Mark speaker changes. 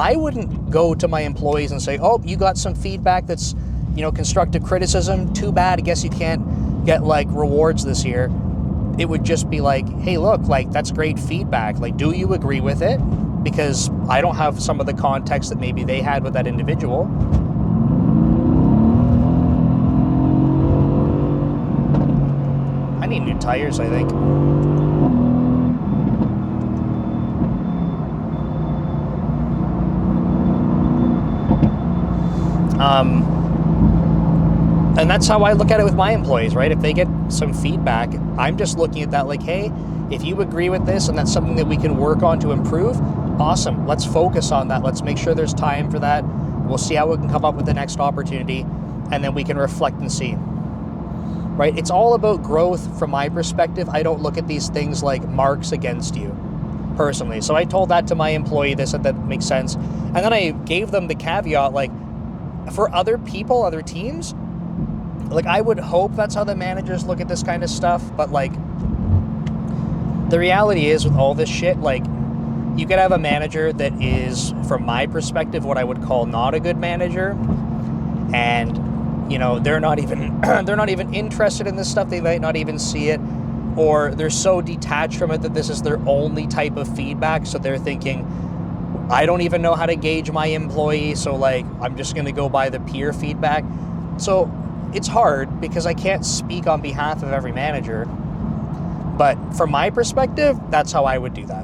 Speaker 1: I wouldn't go to my employees and say, oh, you got some feedback that's, constructive criticism. Too bad. I guess you can't get like rewards this year. It would just be like, hey, look, like that's great feedback. Like, do you agree with it? Because I don't have some of the context that maybe they had with that individual. I need new tires, I think. And that's how I look at it with my employees, right? If they get some feedback, I'm just looking at that like, hey, if you agree with this and that's something that we can work on to improve, awesome. Let's focus on that. Let's make sure there's time for that. We'll see how we can come up with the next opportunity, and then we can reflect and see, right? It's all about growth from my perspective. I don't look at these things like marks against you personally. So I told that to my employee. They said that makes sense. And then I gave them the caveat, like, for other people, other teams, like, I would hope that's how the managers look at this kind of stuff. But, like, the reality is with all this shit, like, you could have a manager that is, from my perspective, what I would call not a good manager. And, they're not even interested in this stuff. They might not even see it. Or they're so detached from it that this is their only type of feedback. So they're thinking, I don't even know how to gauge my employee. So, like, I'm just going to go by the peer feedback. So it's hard because I can't speak on behalf of every manager, but from my perspective, that's how I would do that.